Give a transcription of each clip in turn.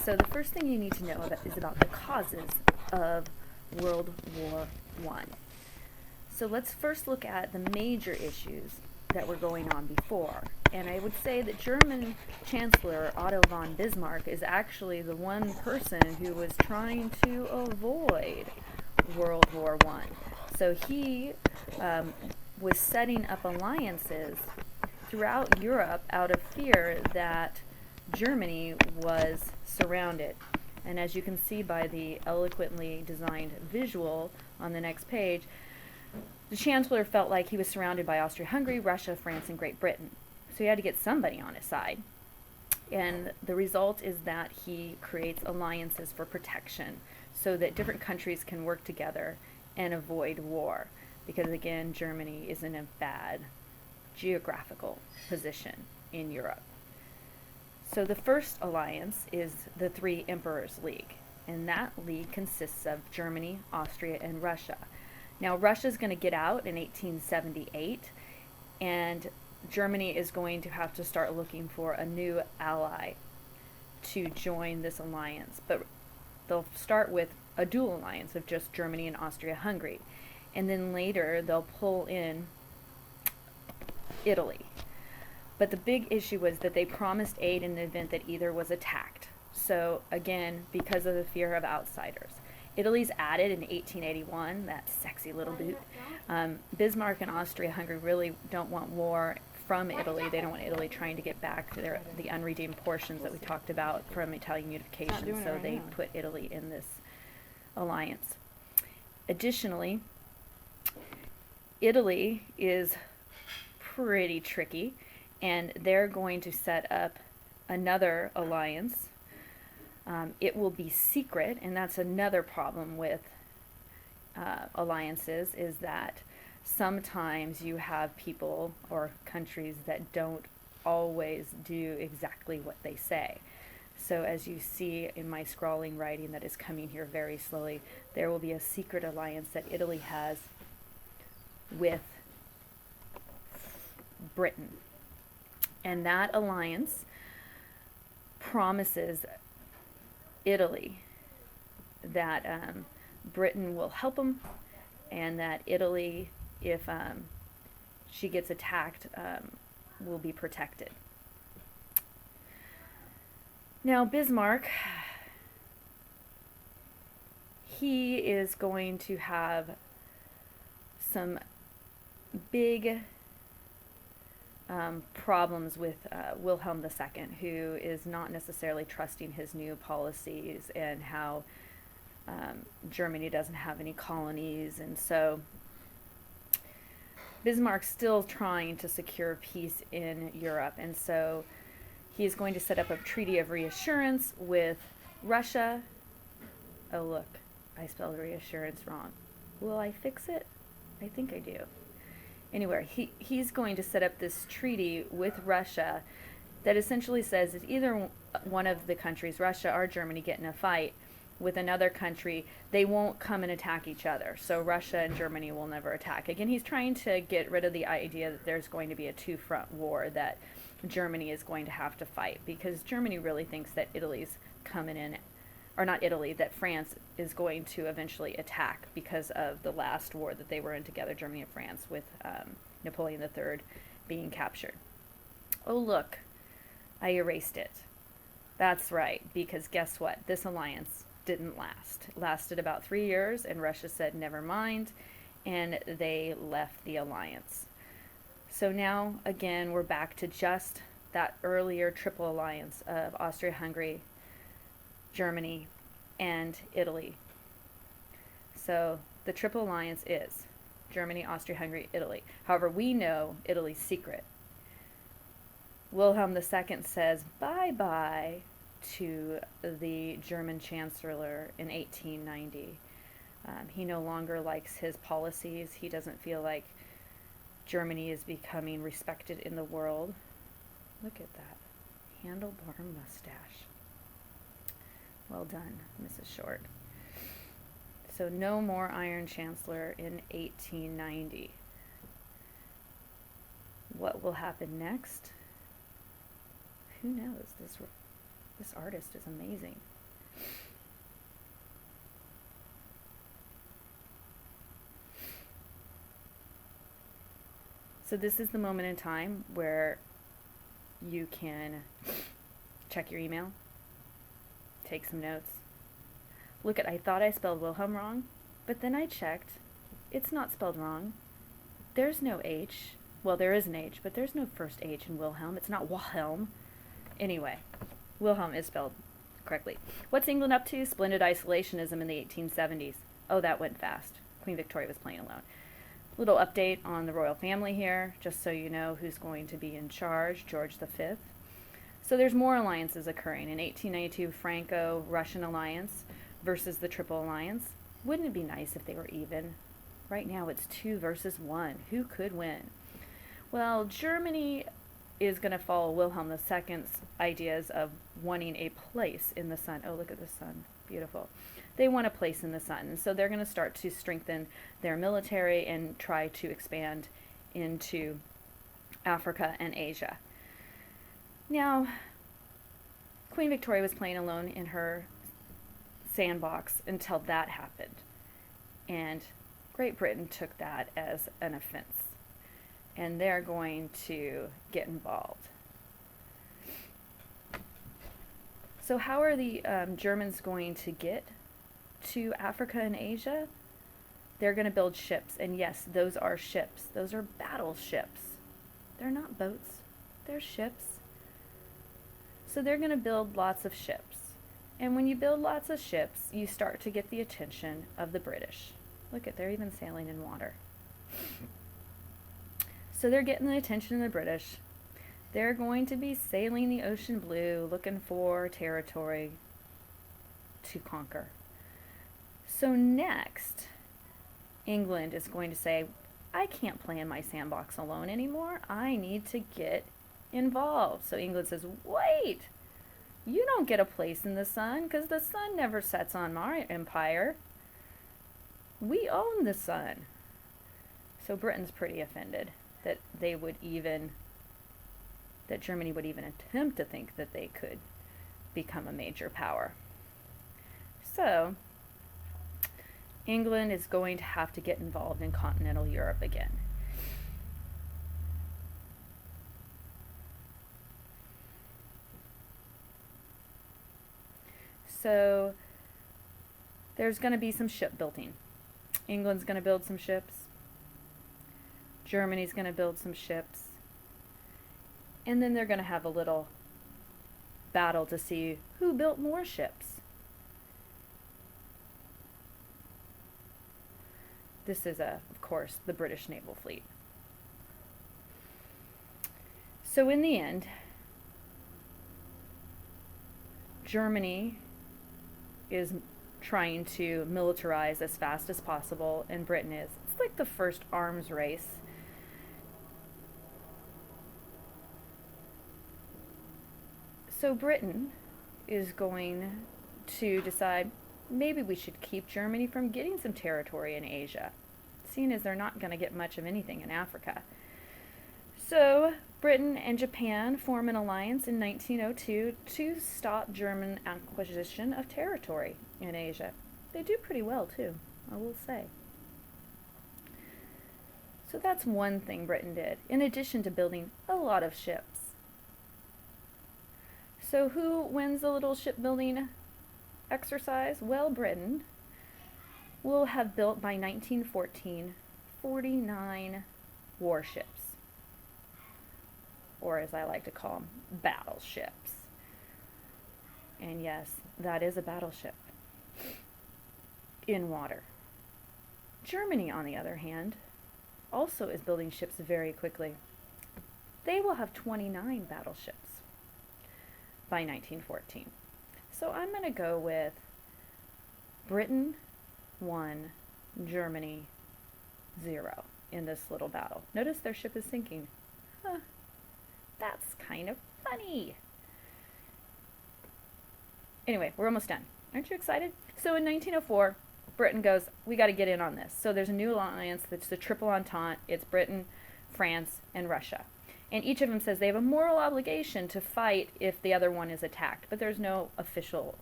So the first thing you need to know is about the causes of World War I. So let's first look at the major issues that were going on before. And I would say that German Chancellor Otto von Bismarck is actually the one person who was trying to avoid World War I. So he was setting up alliances throughout Europe out of fear that Germany was surrounded. And as you can see by the eloquently designed visual on the next page, the Chancellor felt like he was surrounded by Austria-Hungary, Russia, France, and Great Britain. So he had to get somebody on his side. And the result is that he creates alliances for protection so that different countries can work together and avoid war. Because again, Germany is in a bad geographical position in Europe. So the first alliance is the Three Emperors League. And that league consists of Germany, Austria, and Russia. Now, Russia's going to get out in 1878, and Germany is going to have to start looking for a new ally to join this alliance. But they'll start with a dual alliance of just Germany and Austria-Hungary. And then later, they'll pull in Italy. But the big issue was that they promised aid in the event that either was attacked. So, again, because of the fear of outsiders. Italy's added in 1881, that sexy little boot. Bismarck and Austria-Hungary really don't want war from Italy. They don't want Italy trying to get back to the unredeemed portions that we talked about from Italian unification, so they put Italy in this alliance. Additionally, Italy is pretty tricky, and they're going to set up another alliance. It will be secret, and that's another problem with alliances, is that sometimes you have people or countries that don't always do exactly what they say. So as you see in my scrawling writing that is coming here very slowly, there will be a secret alliance that Italy has with Britain. And that alliance promises Italy that Britain will help them, and that Italy, if she gets attacked, will be protected. Now, Bismarck, he is going to have some big problems with Wilhelm II, who is not necessarily trusting his new policies and how Germany doesn't have any colonies. And so Bismarck's still trying to secure peace in Europe. And so he's going to set up a treaty of reassurance with Russia. Oh, look, I spelled reassurance wrong. Will I fix it? I think I do. Anyway, he's going to set up this treaty with Russia that essentially says if either one of the countries, Russia or Germany, get in a fight with another country, they won't come and attack each other. So Russia and Germany will never attack. Again, he's trying to get rid of the idea that there's going to be a two-front war that Germany is going to have to fight, because Germany really thinks that Italy's coming in, or not Italy, that France is going to eventually attack because of the last war that they were in together, Germany and France, with Napoleon III being captured. Oh, look, I erased it. That's right, because guess what? This alliance didn't last. It lasted about 3 years, and Russia said, never mind, and they left the alliance. So now, again, we're back to just that earlier triple alliance of Austria-Hungary, Germany, and Italy. So the triple alliance is Germany, Austria-Hungary, Italy. However, we know Italy's secret. Wilhelm II says bye-bye to the German Chancellor in 1890. He no longer likes his policies. He doesn't feel like Germany is becoming respected in the world. Look at that handlebar mustache. Well done, Mrs. Short. So no more Iron Chancellor in 1890. What will happen next? Who knows? This artist is amazing. So this is the moment in time where you can check your email, take some notes. Look at, I thought I spelled Wilhelm wrong, but then I checked. It's not spelled wrong. There's no H. Well, there is an H, but there's no first H in Wilhelm. It's not Wilhelm. Anyway, Wilhelm is spelled correctly. What's England up to? Splendid isolationism in the 1870s. Oh, that went fast. Queen Victoria was playing alone. Little update on the royal family here, just so you know who's going to be in charge, George V. So there's more alliances occurring. In 1892, Franco-Russian alliance versus the Triple Alliance. Wouldn't it be nice if they were even? Right now it's 2 versus 1. Who could win? Well, Germany is going to follow Wilhelm II's ideas of wanting a place in the sun. Oh, look at the sun. Beautiful. They want a place in the sun. And so they're going to start to strengthen their military and try to expand into Africa and Asia. Now, Queen Victoria was playing alone in her sandbox until that happened. And Great Britain took that as an offense. And they're going to get involved. So how are the Germans going to get to Africa and Asia? They're going to build ships. And yes, those are ships. Those are battleships. They're not boats. They're ships. So they're going to build lots of ships. And when you build lots of ships, you start to get the attention of the British. Look at, they're even sailing in water. So they're getting the attention of the British. They're going to be sailing the ocean blue, looking for territory to conquer. So next, England is going to say, I can't play in my sandbox alone anymore. I need to get involved. So England says, wait, you don't get a place in the sun because the sun never sets on my empire. We own the sun. So Britain's pretty offended that they would even, that Germany would even attempt to think that they could become a major power. So England is going to have to get involved in continental Europe again. So there's going to be some shipbuilding. England's going to build some ships. Germany's going to build some ships. And then they're going to have a little battle to see who built more ships. This is, of course, the British naval fleet. So in the end, Germany is trying to militarize as fast as possible, and Britain is. It's like the first arms race. So Britain is going to decide maybe we should keep Germany from getting some territory in Asia, seeing as they're not going to get much of anything in Africa. So Britain and Japan form an alliance in 1902 to stop German acquisition of territory in Asia. They do pretty well too, I will say. So that's one thing Britain did, in addition to building a lot of ships. So who wins the little shipbuilding exercise? Well, Britain will have built by 1914 49 warships, or as I like to call them, battleships. And yes, that is a battleship in water. Germany, on the other hand, also is building ships very quickly. They will have 29 battleships by 1914. So I'm going to go with Britain 1, Germany 0 in this little battle. Notice their ship is sinking. Huh. That's kind of funny. Anyway, we're almost done. Aren't you excited? So in 1904, Britain goes, we got to get in on this. So there's a new alliance that's the Triple Entente. It's Britain, France, and Russia. And each of them says they have a moral obligation to fight if the other one is attacked. But there's no official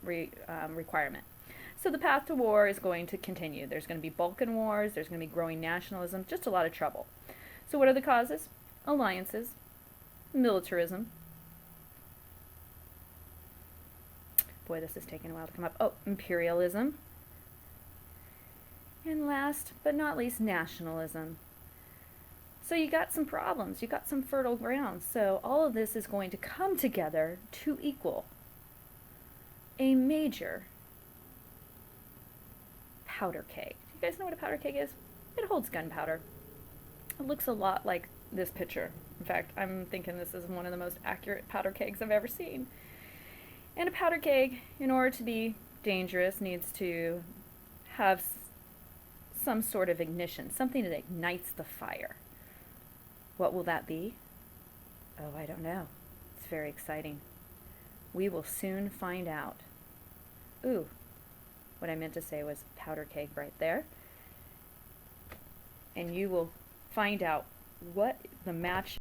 requirement. So the path to war is going to continue. There's going to be Balkan wars, there's going to be growing nationalism, just a lot of trouble. So what are the causes? Alliances, militarism. Boy, this is taking a while to come up. Oh, imperialism. And last but not least, nationalism. So you got some problems, you got some fertile ground. So all of this is going to come together to equal a major powder keg. Do you guys know what a powder keg is? It holds gunpowder. It looks a lot like this picture. In fact, I'm thinking this is one of the most accurate powder kegs I've ever seen. And a powder keg, in order to be dangerous, needs to have some sort of ignition, something that ignites the fire. What will that be? Oh, I don't know. It's very exciting. We will soon find out. Ooh, what I meant to say was powder keg right there. And you will find out what the match